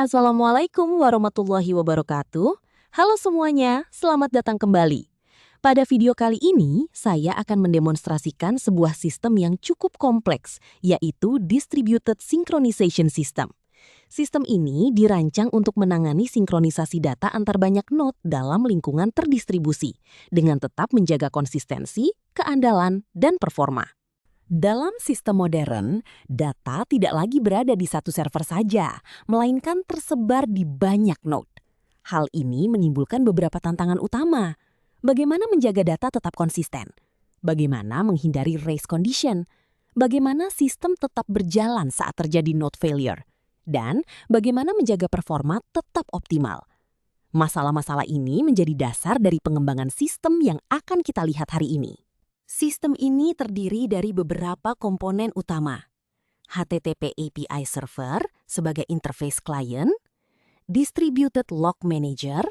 Assalamualaikum warahmatullahi wabarakatuh. Halo semuanya, selamat datang kembali. Pada video kali ini, saya akan mendemonstrasikan sebuah sistem yang cukup kompleks, yaitu Distributed Synchronization System. Sistem ini dirancang untuk menangani sinkronisasi data antar banyak node dalam lingkungan terdistribusi, dengan tetap menjaga konsistensi, keandalan, dan performa. Dalam sistem modern, data tidak lagi berada di satu server saja, melainkan tersebar di banyak node. Hal ini menimbulkan beberapa tantangan utama. Bagaimana menjaga data tetap konsisten? Bagaimana menghindari race condition? Bagaimana sistem tetap berjalan saat terjadi node failure? Dan bagaimana menjaga performa tetap optimal? Masalah-masalah ini menjadi dasar dari pengembangan sistem yang akan kita lihat hari ini. Sistem ini terdiri dari beberapa komponen utama. HTTP API Server sebagai interface client, Distributed Log Manager,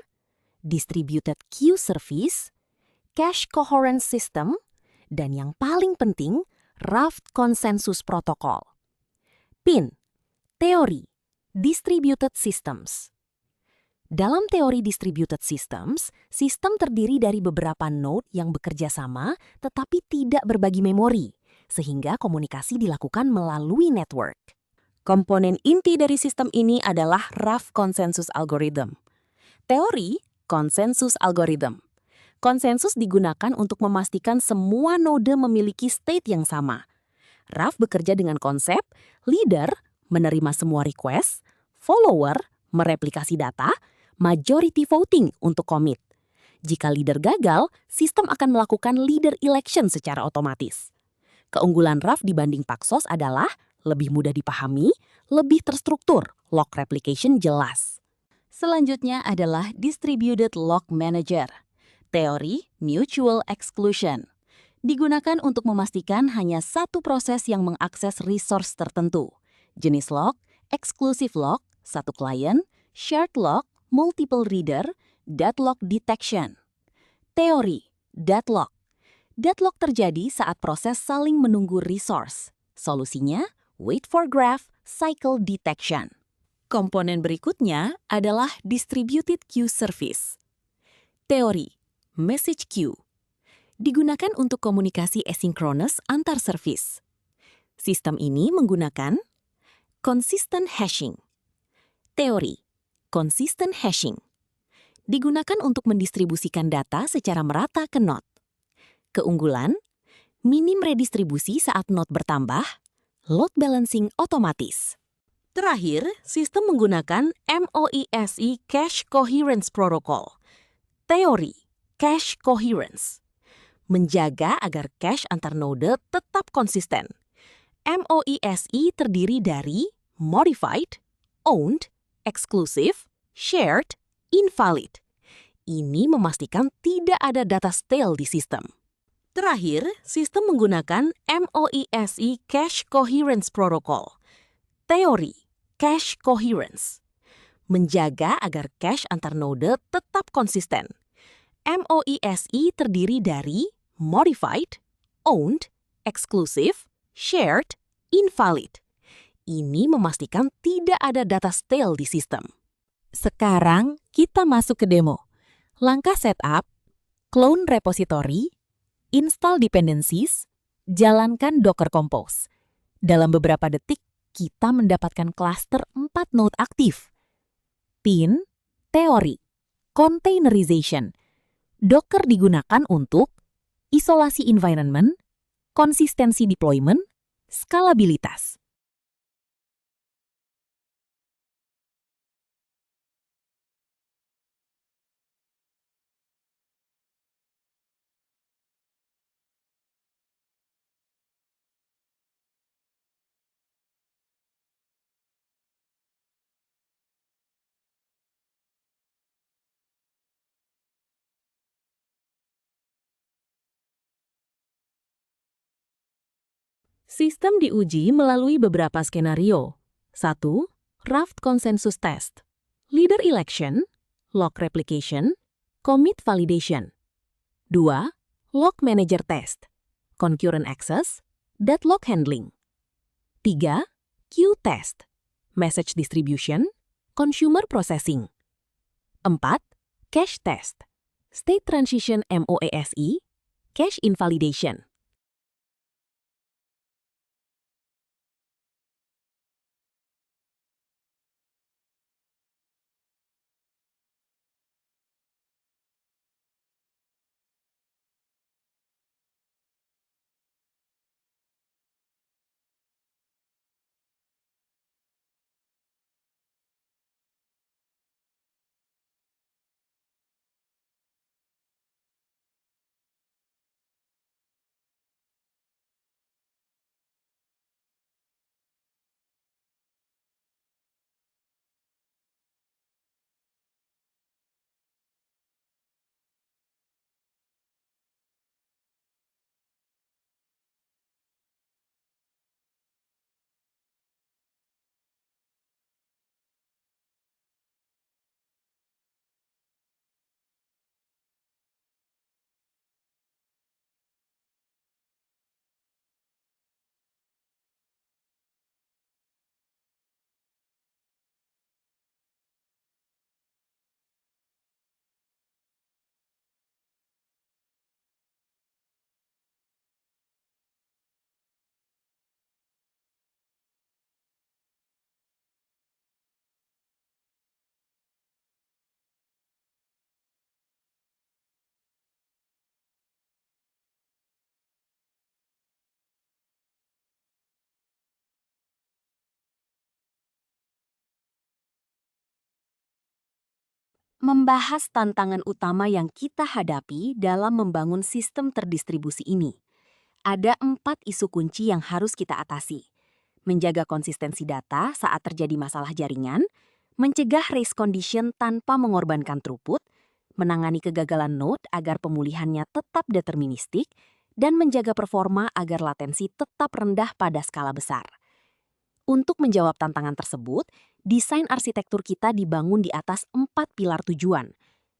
Distributed Queue Service, Cache Coherence System, dan yang paling penting, Raft Consensus Protocol. PIN, Teori Distributed Systems. Dalam teori distributed systems, sistem terdiri dari beberapa node yang bekerja sama tetapi tidak berbagi memori, sehingga komunikasi dilakukan melalui network. Komponen inti dari sistem ini adalah Raft Consensus Algorithm. Teori konsensus algorithm. Konsensus digunakan untuk memastikan semua node memiliki state yang sama. Raft bekerja dengan konsep leader menerima semua request, follower mereplikasi data, majority voting untuk commit. Jika leader gagal, sistem akan melakukan leader election secara otomatis. Keunggulan Raft dibanding Paxos adalah lebih mudah dipahami, lebih terstruktur, log replication jelas. Selanjutnya adalah Distributed Log Manager. Teori Mutual Exclusion. Digunakan untuk memastikan hanya satu proses yang mengakses resource tertentu. Jenis log, exclusive log, satu klien, shared log, multiple reader, deadlock detection. Teori deadlock. Deadlock terjadi saat proses saling menunggu resource. Solusinya, wait for graph cycle detection. Komponen berikutnya adalah distributed queue service. Teori message queue. Digunakan untuk komunikasi asynchronous antar service. Sistem ini menggunakan consistent hashing. Teori consistent hashing. Digunakan untuk mendistribusikan data secara merata ke node. Keunggulan, minim redistribusi saat node bertambah, load balancing otomatis. Terakhir, sistem menggunakan MOISE Cache Coherence Protocol. Teori cache coherence. Menjaga agar cache antar node tetap konsisten. MOISE terdiri dari modified, owned, exclusive, shared, invalid. Ini memastikan tidak ada data stale di sistem. Terakhir, sistem menggunakan MOISE Cache Coherence Protocol. Teori cache coherence. Menjaga agar cache antar node tetap konsisten. MOISE terdiri dari modified, owned, exclusive, shared, invalid. Ini memastikan tidak ada data stale di sistem. Sekarang kita masuk ke demo. Langkah setup, clone repository, install dependencies, jalankan Docker Compose. Dalam beberapa detik, kita mendapatkan klaster 4 node aktif. PIN, teori, containerization. Docker digunakan untuk isolasi environment, konsistensi deployment, skalabilitas. Sistem diuji melalui beberapa skenario. 1. Raft Consensus Test. Leader Election, Log Replication, Commit Validation. 2. Log Manager Test. Concurrent Access, Deadlock Handling. 3. Queue Test. Message Distribution, Consumer Processing. 4. Cache Test. State Transition MOASI, Cache Invalidation. Membahas tantangan utama yang kita hadapi dalam membangun sistem terdistribusi ini. Ada 4 isu kunci yang harus kita atasi. Menjaga konsistensi data saat terjadi masalah jaringan, mencegah race condition tanpa mengorbankan throughput, menangani kegagalan node agar pemulihannya tetap deterministik, dan menjaga performa agar latensi tetap rendah pada skala besar. Untuk menjawab tantangan tersebut, desain arsitektur kita dibangun di atas 4 pilar tujuan.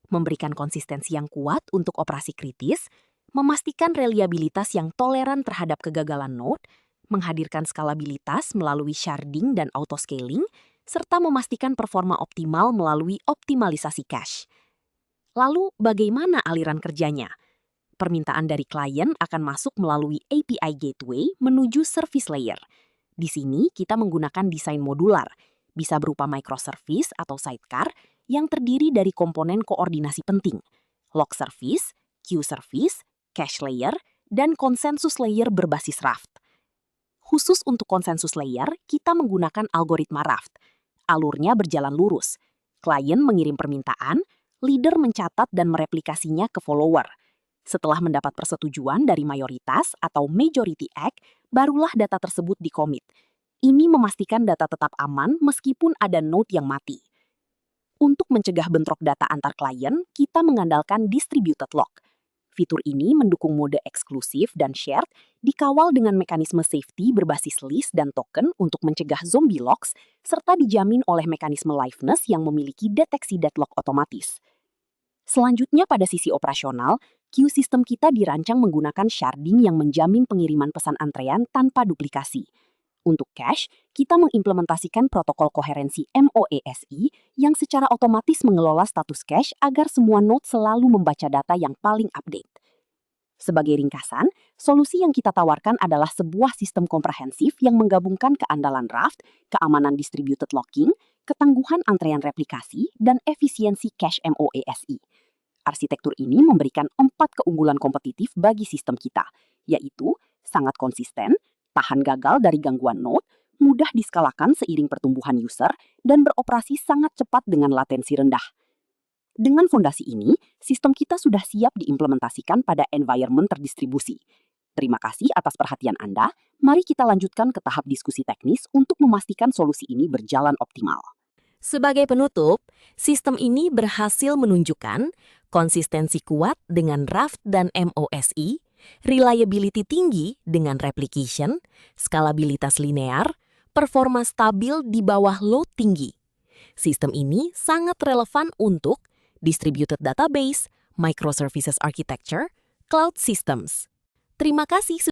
Memberikan konsistensi yang kuat untuk operasi kritis, memastikan reliabilitas yang toleran terhadap kegagalan node, menghadirkan skalabilitas melalui sharding dan autoscaling, serta memastikan performa optimal melalui optimalisasi cache. Lalu, bagaimana aliran kerjanya? Permintaan dari klien akan masuk melalui API Gateway menuju service layer. Di sini kita menggunakan desain modular, bisa berupa microservice atau sidecar yang terdiri dari komponen koordinasi penting, log service, queue service, cache layer, dan konsensus layer berbasis Raft. Khusus untuk konsensus layer, kita menggunakan algoritma Raft. Alurnya berjalan lurus. Klien mengirim permintaan, leader mencatat dan mereplikasinya ke follower. Setelah mendapat persetujuan dari mayoritas atau majority act, barulah data tersebut di-commit. Ini memastikan data tetap aman meskipun ada node yang mati. Untuk mencegah bentrok data antar klien, kita mengandalkan distributed lock. Fitur ini mendukung mode eksklusif dan shared, dikawal dengan mekanisme safety berbasis list dan token untuk mencegah zombie locks, serta dijamin oleh mekanisme liveness yang memiliki deteksi deadlock otomatis. Selanjutnya pada sisi operasional, queue system kita dirancang menggunakan sharding yang menjamin pengiriman pesan antrean tanpa duplikasi. Untuk cache, kita mengimplementasikan protokol koherensi MOASI yang secara otomatis mengelola status cache agar semua node selalu membaca data yang paling update. Sebagai ringkasan, solusi yang kita tawarkan adalah sebuah sistem komprehensif yang menggabungkan keandalan Raft, keamanan distributed locking, ketangguhan antrean replikasi, dan efisiensi cache MOASI. Arsitektur ini memberikan 4 keunggulan kompetitif bagi sistem kita, yaitu sangat konsisten, tahan gagal dari gangguan node, mudah diskalakan seiring pertumbuhan user, dan beroperasi sangat cepat dengan latensi rendah. Dengan fondasi ini, sistem kita sudah siap diimplementasikan pada environment terdistribusi. Terima kasih atas perhatian Anda. Mari kita lanjutkan ke tahap diskusi teknis untuk memastikan solusi ini berjalan optimal. Sebagai penutup, sistem ini berhasil menunjukkan konsistensi kuat dengan Raft dan MOSI, reliability tinggi dengan replication, skalabilitas linear, performa stabil di bawah load tinggi. Sistem ini sangat relevan untuk distributed database, microservices architecture, cloud systems. Terima kasih.